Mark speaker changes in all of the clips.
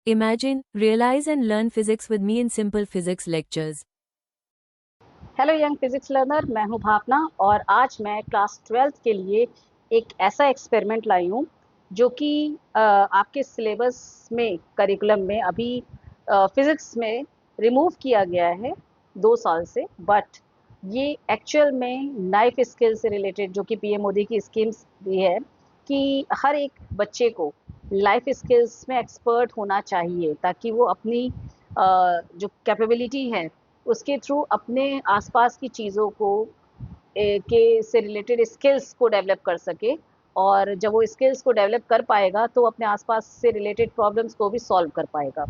Speaker 1: Imagine, realize and learn physics with me in simple physics lectures.
Speaker 2: Hello young physics learner, मैं हूं भावना और आज मैं क्लास 12th के लिए एक ऐसा एक्सपेरिमेंट लाई हूं जो कि आपके सिलेबस में करिकुलम में अभी फिजिक्स में रिमूव किया गया है 2 साल से। बट ये एक्चुअल में लाइफ स्किल से रिलेटेड, जो कि पीएम मोदी की स्कीम्स भी है कि हर एक बच्चे को लाइफ स्किल्स में एक्सपर्ट होना चाहिए ताकि वो अपनी जो कैपेबिलिटी है उसके थ्रू अपने आसपास की चीज़ों को के से रिलेटेड स्किल्स को डेवलप कर सके। और जब वो स्किल्स को डेवलप कर पाएगा तो अपने आसपास से रिलेटेड प्रॉब्लम्स को भी सॉल्व कर पाएगा।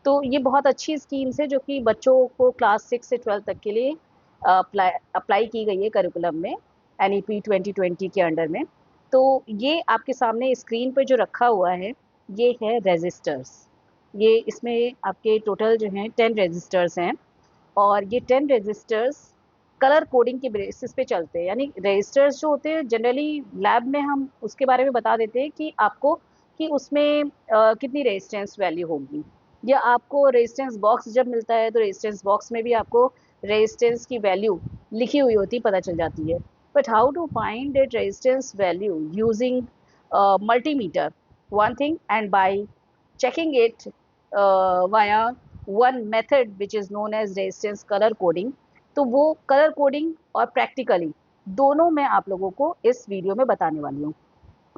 Speaker 2: तो ये बहुत अच्छी स्कीम्स है जो कि बच्चों को क्लास 6 से 12 तक के लिए अप्लाई की गई है करिकुलम में, एनईपी 2020 के अंडर में। तो ये आपके सामने स्क्रीन पे जो रखा हुआ है ये है रेजिस्टर्स। ये इसमें आपके टोटल जो हैं 10 रेजिस्टर्स हैं और ये 10 रजिस्टर्स कलर कोडिंग के बेसिस पे चलते हैं। यानी रजिस्टर्स जो होते हैं जनरली लैब में हम उसके बारे में बता देते हैं कि आपको कि उसमें कितनी रेजिस्टेंस वैल्यू होगी, या आपको रेजिस्टेंस बॉक्स जब मिलता है तो रेजिस्टेंस बॉक्स में भी आपको रेजिस्टेंस की वैल्यू लिखी हुई होती पता चल जाती है। But how to find that resistance value using multimeter, one thing, and by checking it via one method which is known as resistance color coding। तो वो कलर कोडिंग और प्रैक्टिकली दोनों मैं आप लोगों को इस वीडियो में बताने वाली हूँ।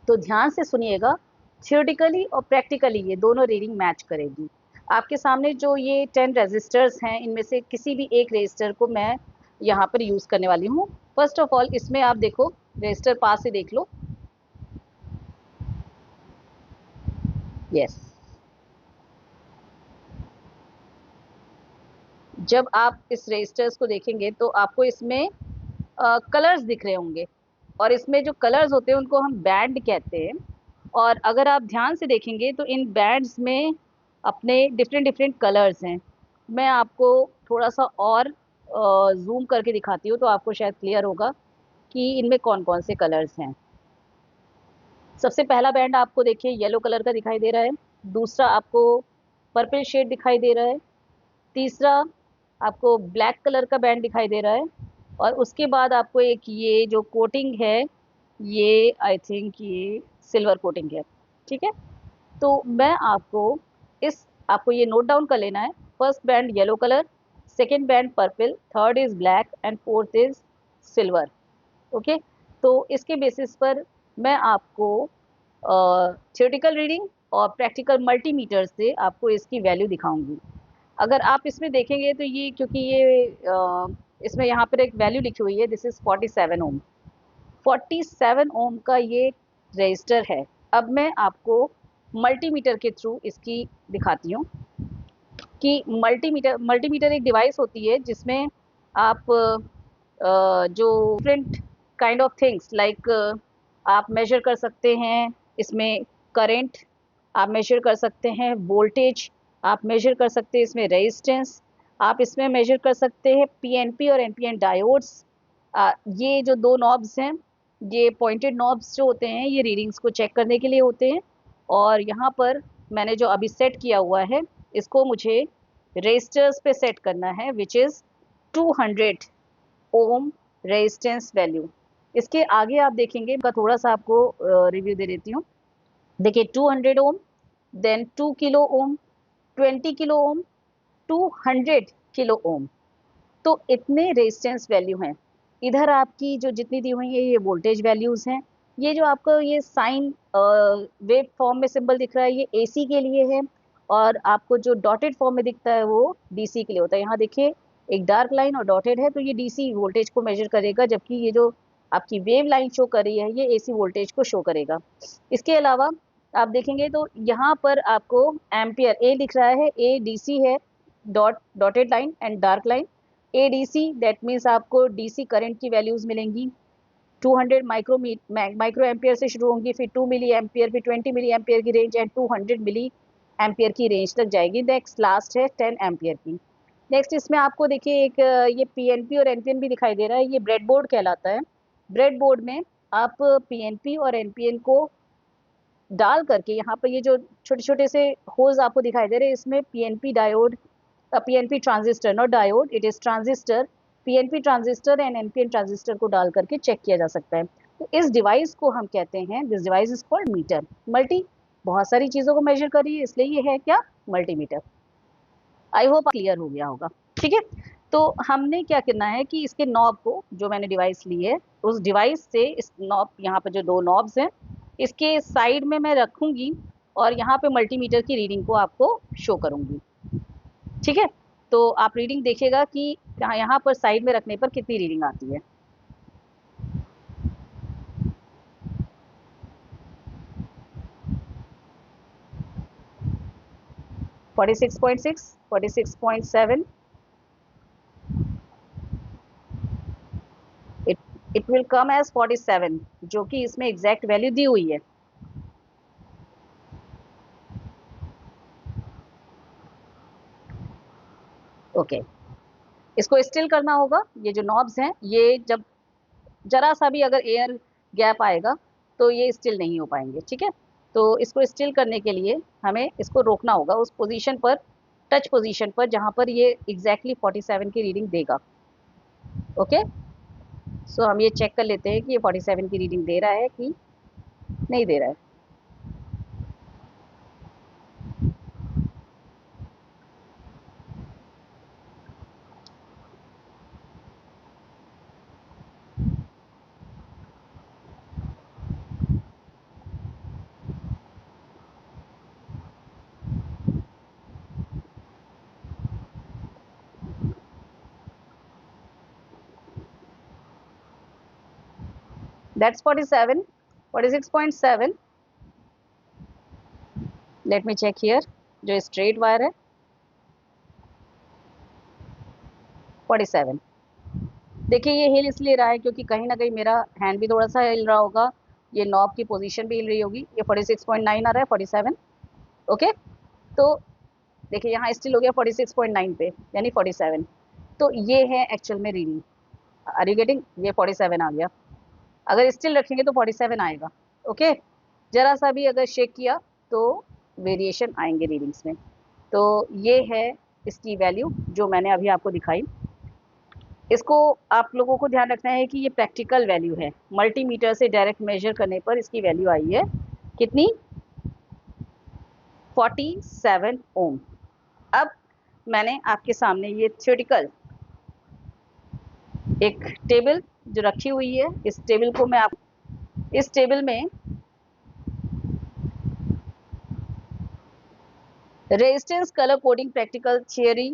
Speaker 2: तो ध्यान से सुनिएगा, थियोरेटिकली और प्रैक्टिकली ये दोनों रीडिंग मैच करेगी। आपके सामने जो ये 10 रेजिस्टर्स हैं इनमें से किसी भी एक रेजिस्टर को मैं यहाँ पर यूज़ करने वाली हूँ। फर्स्ट ऑफ ऑल इसमें आप देखो, रेजिस्टर पास से देख लो। यस, जब आप इस रेजिस्टर्स को देखेंगे तो आपको इसमें कलर्स दिख रहे होंगे और इसमें जो कलर्स होते हैं उनको हम बैंड कहते हैं। और अगर आप ध्यान से देखेंगे तो इन बैंड्स में अपने डिफरेंट डिफरेंट कलर्स हैं। मैं आपको थोड़ा सा और जूम करके दिखाती हूँ तो आपको शायद क्लियर होगा कि इनमें कौन कौन से कलर्स हैं। सबसे पहला बैंड आपको देखिए येलो कलर का दिखाई दे रहा है, दूसरा आपको पर्पल शेड दिखाई दे रहा है, तीसरा आपको ब्लैक कलर का बैंड दिखाई दे रहा है, और उसके बाद आपको एक ये जो कोटिंग है ये आई थिंक ये सिल्वर कोटिंग है। ठीक है, तो मैं आपको ये नोट डाउन कर लेना है। First band yellow colour, second band purple, third is black and fourth is silver. Okay, तो इसके बेसिस पर मैं आपको थियोरेटिकल रीडिंग और प्रैक्टिकल मल्टीमीटर से आपको इसकी वैल्यू दिखाऊंगी। अगर आप इसमें देखेंगे तो ये क्योंकि ये इसमें यहाँ पर एक वैल्यू लिखी हुई है, दिस इज 47 ओम। 47 ओम का ये रजिस्टर है। अब मैं आपको मल्टीमीटर के थ्रू इसकी दिखाती हूँ कि मल्टीमीटर एक डिवाइस होती है जिसमें आप जो different kind of things like आप मेजर कर सकते हैं इसमें करंट, आप मेजर कर सकते हैं वोल्टेज, आप मेजर कर सकते हैं इसमें रेजिस्टेंस, आप इसमें मेजर कर सकते हैं पीएनपी और एनपीएन डायोड्स। ये जो दो नॉब्स हैं, ये पॉइंटेड नॉब्स जो होते हैं ये रीडिंग्स को चेक करने के लिए होते हैं। और यहाँ पर मैंने जो अभी सेट किया हुआ है इसको मुझे रेजिस्टर्स पे सेट करना है which is 200 ohm resistance value. इसके आगे आप देखेंगे, इनका थोड़ा सा आपको रिव्यू दे देती हूँ। देखिए 200 ohm, then 2 kilo ohm, 20 kilo ohm, 200 kilo ohm. तो इतने रेजिस्टेंस वैल्यू हैं। इधर आपकी जो जितनी दी हुई है ये वोल्टेज वैल्यूज़ हैं। ये जो आपको ये साइन वेव फॉर्म में सिंबल दिख रहा है ये एसी के लिए है, और आपको जो डॉटेड फॉर्म में दिखता है वो डीसी के लिए होता है। यहाँ देखिए एक डार्क लाइन और डॉटेड है तो ये डीसी वोल्टेज को मेजर करेगा, जबकि ये जो आपकी वेव लाइन शो कर रही है ये एसी वोल्टेज को शो करेगा। इसके अलावा आप देखेंगे तो यहाँ पर आपको एम्पियर ए लिख रहा है, ए डीसी है, dotted line and dark line. ADC that means आपको डीसी करंट की वैल्यूज़ मिलेंगी। 200 माइक्रो एम्पियर से शुरू होंगी, फिर 2 मिली एम्पियर, फिर 20 मिली एम्पियर की रेंज एंड 200 मिली एम्पियर की रेंज तक जाएगी। नेक्स्ट लास्ट है 10 एम्पियर की। नेक्स्ट इसमें आपको देखिए एक ये पीएनपी और एनपीएन भी दिखाई दे रहा है, ये ब्रेडबोर्ड कहलाता है। ब्रेडबोर्ड में आप पीएनपी और एनपीएन को डाल करके यहाँ पर ये जो छोटे छोटे से होल्स आपको दिखाई दे रहे हैं, इसमें PNP diode, PNP transistor, not diode, it is transistor, PNP transistor and NPN transistor को डाल करके चेक किया जा सकता है। तो इस डिवाइस को हम कहते हैं, this device is called meter. Multi बहुत सारी चीजों को मेजर कर रही है, इसलिए ये है क्या, मल्टीमीटर। आई होप क्लियर हो गया होगा। ठीक है, तो हमने क्या करना है कि इसके नॉब को, जो मैंने डिवाइस ली है, उस डिवाइस से इस नॉब, यहाँ पर जो दो नॉब्स हैं, इसके साइड में मैं रखूंगी और यहाँ पे मल्टीमीटर की रीडिंग को आपको शो करूंगी। ठीक है, तो आप रीडिंग देखिएगा कि यहाँ पर साइड में रखने पर कितनी रीडिंग आती है। Forty 46.6, 46.7, it will come as 47, जो कि इसमें एग्जैक्ट वैल्यू दी हुई है। ओके, इसको स्टिल करना होगा। ये जो नॉब्स हैं, ये जब जरा सा भी अगर एयर गैप आएगा तो ये स्टिल नहीं हो पाएंगे। ठीक है, तो इसको स्टिल करने के लिए हमें इसको रोकना होगा उस पोजीशन पर, टच पोजीशन पर, जहां पर ये एग्जैक्टली 47 की रीडिंग देगा। ओके, सो हम ये चेक कर लेते हैं कि ये 47 की रीडिंग दे रहा है कि नहीं दे रहा है। That's 47, 46.7. Let me check here. जो स्ट्रेट वायर है 47। देखिए ये हिल इसलिए रहा है क्योंकि कहीं ना कहीं मेरा हैंड भी थोड़ा सा हिल रहा होगा, ये नॉब की पोजीशन भी हिल रही होगी। ये 46.9 आ रहा है, 47। ओके, तो देखिए यहाँ स्टिल हो गया 46.9 पे, यानी 47। तो ये है एक्चुअल में रीडिंग। Are you getting? ये 47 आ गया। अगर स्टिल रखेंगे तो 47 आएगा। ओके, जरा सा भी अगर शेक किया तो वेरिएशन आएंगे रीडिंग्स में। तो ये है इसकी वैल्यू जो मैंने अभी आपको दिखाई। इसको आप लोगों को ध्यान रखना है कि ये प्रैक्टिकल वैल्यू है। मल्टीमीटर से डायरेक्ट मेजर करने पर इसकी वैल्यू आई है कितनी, 47 ओम। अब मैंने आपके सामने ये थ्योरेटिकल एक टेबल जो रखी हुई है, इस टेबल को मैं आप, इस टेबल में resistance, colour coding, practical theory,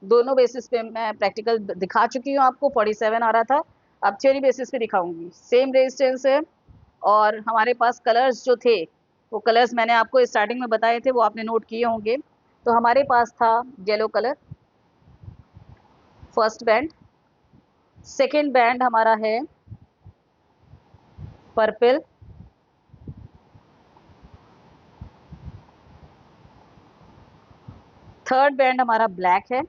Speaker 2: दोनों बेसिस पे मैं प्रैक्टिकल दिखा चुकी हूँ आपको। 47 आ रहा था, अब थ्योरी बेसिस पे दिखाऊंगी। सेम रेजिस्टेंस है और हमारे पास कलर्स जो थे, वो कलर्स मैंने आपको स्टार्टिंग में बताए थे, वो आपने नोट किए होंगे। तो हमारे पास था yellow colour, first band. Second band हमारा है पर्पल, थर्ड बैंड हमारा ब्लैक है,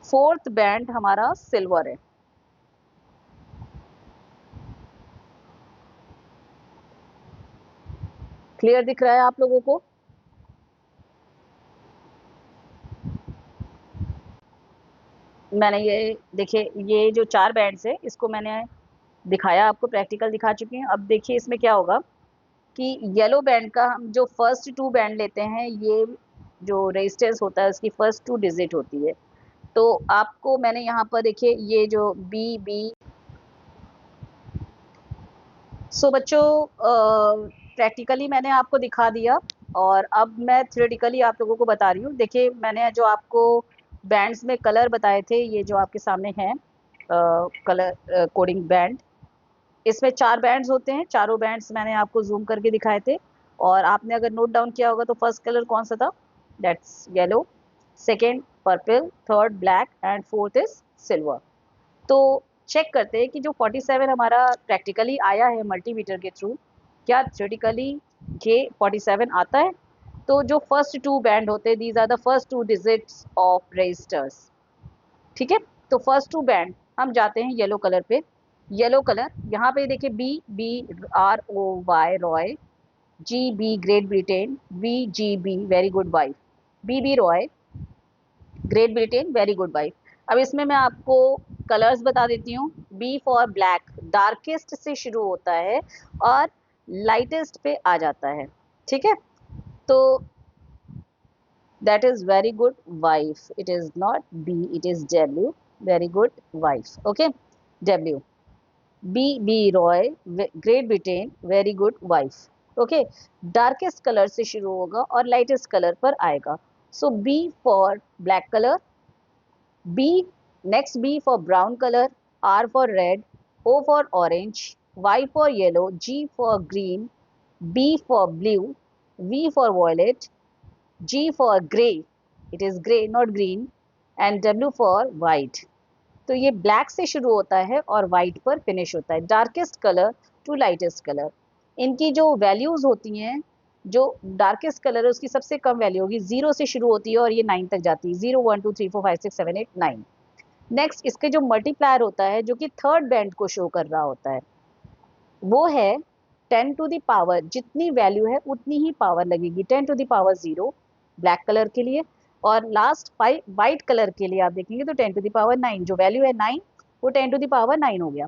Speaker 2: फोर्थ बैंड हमारा सिल्वर है। क्लियर दिख रहा है आप लोगों को? मैंने ये देखिए, ये जो चार बैंड्स है इसको मैंने दिखाया आपको, प्रैक्टिकल दिखा चुकी हूँ। अब देखिए इसमें क्या होगा कि येलो बैंड का हम जो फर्स्ट टू बैंड लेते हैं, ये जो रेजिस्टेंस होता है उसकी फर्स्ट टू डिजिट होती है। तो आपको मैंने यहाँ पर देखिए ये जो बी बी, सो बच्चों प्रैक्टिकली मैंने आपको दिखा दिया और अब मैं थ्योरेटिकली आप लोगों को बता रही हूँ। देखिए मैंने जो आपको बैंड्स में कलर बताए थे, ये जो आपके सामने हैं कलर कोडिंग बैंड, इसमें 4 बैंड्स होते हैं। चारों बैंड्स मैंने आपको जूम करके दिखाए थे और आपने अगर नोट डाउन किया होगा तो फर्स्ट कलर कौन सा था, that's yellow, second purple, third black and fourth is silver. तो चेक करते हैं कि जो 47 हमारा प्रैक्टिकली आया है मल्टीमीटर के थ्रू, क्या थ्योरेटिकली ये 47 आता है। तो जो फर्स्ट टू बैंड होते हैं, these are the first two digits of resistors. ठीक है, तो फर्स्ट टू बैंड हम जाते हैं येलो कलर पे। येलो कलर, यहाँ पे देखिए BROY Roy, GB Great Britain, VGB very good wife, BB Roy Great Britain very good wife. अब इसमें मैं आपको कलर्स बता देती हूँ। B फॉर ब्लैक, डार्केस्ट से शुरू होता है और लाइटेस्ट पे आ जाता है, ठीक है। तो that is very good wife, it is not B, it is W, very good wife, okay, W, B Roy Great Britain very good wife, okay. Darkest colour से शुरू होगा और लाइटेस्ट कलर पर आएगा। सो B for black colour, B, next B for brown color, R for red, O for orange, Y for yellow, G for green, B for blue, V for violet, G for grey, it is grey not green, and W for white। तो ये black से शुरू होता है और white पर finish होता है, darkest colour to lightest colour. इनकी जो वैल्यूज होती हैं, जो डार्केस्ट कलर है उसकी सबसे कम वैल्यू होगी, 0 से शुरू होती है और ये 9 तक जाती है, 0 1 2 3 4 5 6 7 8 9। नेक्स्ट इसके जो मल्टीप्लायर होता है जो कि थर्ड बैंड को शो कर रहा होता है, वो है 10 टू द पावर, जितनी वैल्यू है उतनी ही पावर लगेगी, 10 to the power 0 black colour के लिए, और लास्ट वाइट कलर के लिए आप देखेंगे तो 10 टू द पावर 9, जो वैल्यू है 9 वो 10 टू द पावर 9 हो गया।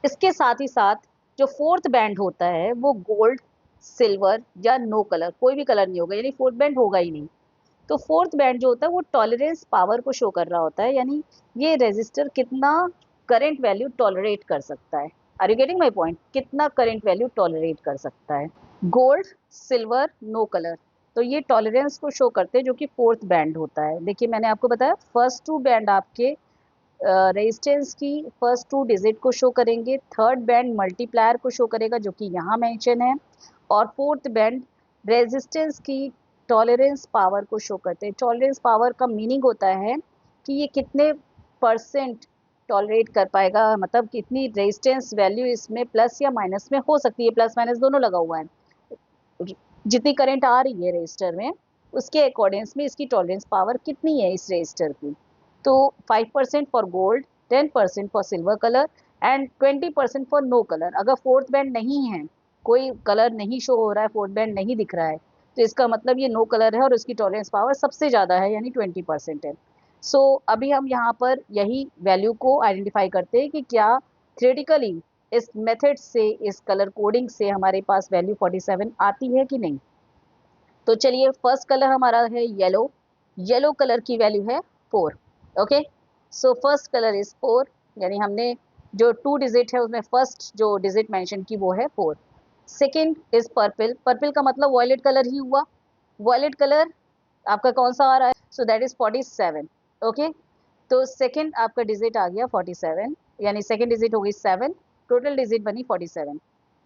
Speaker 2: इसके साथ ही साथ जो फोर्थ बैंड होता है वो गोल्ड, सिल्वर या नो कलर, कोई भी कलर नहीं होगा, यानी फोर्थ बैंड होगा ही नहीं। तो फोर्थ बैंड जो होता है वो टॉलरेंस पावर को शो कर रहा होता है, यानी ये रेजिस्टर कितना करंट वैल्यू टॉलरेट कर सकता है। Are you getting my point, कितना करंट वैल्यू टॉलरेट कर सकता है। गोल्ड, सिल्वर, नो कलर, तो ये टॉलरेंस को शो करते हैं जो कि फोर्थ बैंड होता है। देखिए मैंने आपको बताया फर्स्ट टू बैंड आपके रेजिस्टेंस की फर्स्ट टू डिजिट को शो करेंगे, थर्ड बैंड मल्टीप्लायर को शो करेगा जो कि यहाँ मेंशन है, और फोर्थ बैंड रेजिस्टेंस की टॉलरेंस पावर को शो करते हैं। टॉलरेंस पावर का मीनिंग होता है कि ये कितने परसेंट टॉलरेट कर पाएगा, मतलब कितनी रेजिस्टेंस वैल्यू इसमें प्लस या माइनस में हो सकती है, प्लस माइनस दोनों लगा हुआ है, जितनी करंट आ रही है रजिस्टर में उसके अकॉर्डिंग्स में इसकी टॉलरेंस पावर कितनी है इस रजिस्टर की। तो 5% for gold, 10% for silver colour and 20% for no colour. अगर फोर्थ बैंड नहीं है, कोई कलर नहीं शो हो रहा है, फोर्थ बैंड नहीं दिख रहा है, तो इसका मतलब ये नो कलर है और उसकी टॉलरेंस पावर सबसे ज़्यादा है, यानी 20% है। सो अभी हम यहाँ पर यही वैल्यू को आइडेंटिफाई करते हैं कि क्या थ्योरेटिकली इस मेथड से, इस कलर कोडिंग से हमारे पास वैल्यू 47 आती है कि नहीं। तो चलिए फर्स्ट कलर हमारा है येलो, येलो कलर की वैल्यू है 4, okay. So first colour is 4, यानी हमने जो 2 डिजिट है उसमें फर्स्ट जो डिजिट मेंशन की वो है 4। सेकेंड इज पर्पल, पर्पल का मतलब वॉयलेट कलर ही हुआ, वॉयलेट कलर आपका कौन सा आ रहा है, सो दैट इज 47, ओके। तो सेकेंड आपका डिजिट आ गया 47, यानी सेकेंड डिजिट हो गई 7, टोटल डिजिट बनी 47।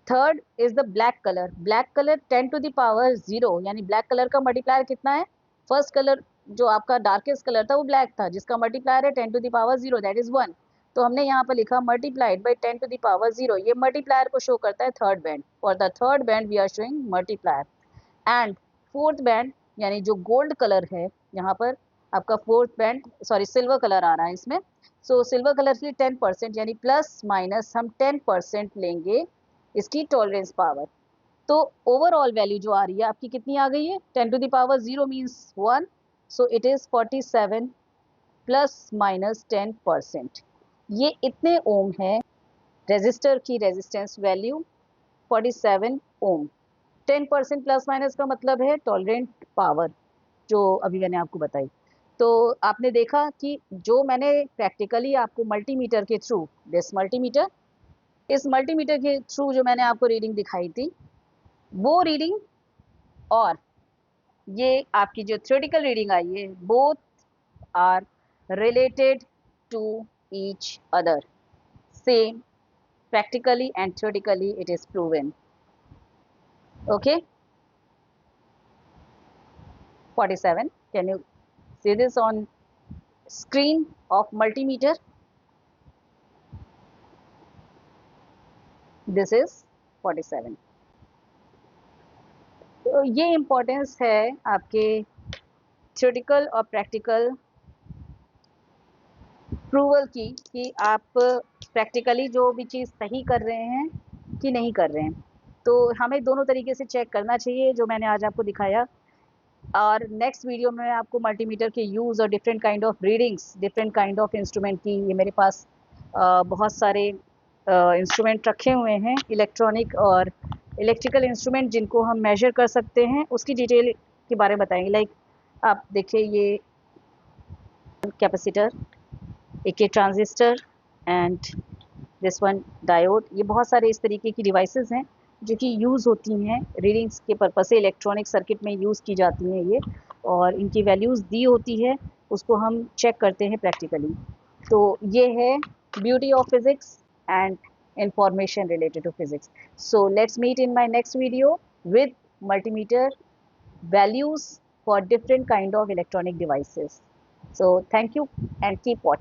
Speaker 2: Third is the black colour, black colour 10 to the power 0, यानी ब्लैक कलर का मल्टीप्लायर कितना है, फर्स्ट कलर जो आपका डार्केस्ट कलर था वो ब्लैक था, जिसका मल्टीप्लायर है 10 to the power 0 that is 1। तो हमने यहाँ पर लिखा multiplied by 10 to the power 0, ये मल्टीप्लायर को शो करता है third band, for the third band we are showing multiplier. And fourth band यानी जो गोल्ड कलर है, यहाँ पर आपका fourth band, sorry silver colour आ रहा है इसमें, सो सिल्वर कलर के लिए 10%, यानी प्लस माइनस हम 10% लेंगे इसकी टॉलरेंस पावर। तो ओवरऑल वैल्यू जो आ रही है आपकी कितनी आ गई है, 10 to the power 0 means 1, so it is 47 plus minus 10%। ये इतने ओम है, रेजिस्टर की resistance value 47 ohm. 10% plus minus का मतलब है टॉलरेंट पावर, जो अभी मैंने आपको बताई। तो आपने देखा कि जो मैंने प्रैक्टिकली आपको मल्टीमीटर के थ्रू, दिस मल्टीमीटर, इस मल्टीमीटर के थ्रू जो मैंने आपको रीडिंग दिखाई थी, वो रीडिंग और ये आपकी जो थ्योरेटिकल रीडिंग आई है, both are related to each other, same practically and theoretically it is proven, okay। 47, can you see this on screen of multimeter, this is 47। तो ये इम्पोर्टेंस है आपके थ्योरेटिकल और प्रैक्टिकल प्रूवल की, कि आप प्रैक्टिकली जो भी चीज़ सही कर रहे हैं कि नहीं कर रहे हैं। तो हमें दोनों तरीके से चेक करना चाहिए, जो मैंने आज आपको दिखाया। और नेक्स्ट वीडियो में मैं आपको मल्टीमीटर के यूज़ और different kind of readings, different kind of instrument की, ये मेरे पास बहुत सारे इंस्ट्रूमेंट रखे हुए हैं, इलेक्ट्रॉनिक और इलेक्ट्रिकल इंस्ट्रूमेंट जिनको हम मेजर कर सकते हैं, उसकी डिटेल के बारे में बताएंगे। लाइक आप देखिए, ये कैपेसिटर, एक ये transistor and this one diode, ये बहुत सारे इस तरीके की डिवाइसेस हैं जो कि यूज़ होती हैं रीडिंग्स के पर्पस से, इलेक्ट्रॉनिक सर्किट में यूज़ की जाती हैं ये, और इनकी वैल्यूज़ दी होती है, उसको हम चेक करते हैं प्रैक्टिकली। तो ये है beauty of physics and information related to physics. So let's meet in my next video with multimeter values for different kind of electronic devices. So thank you and keep watching.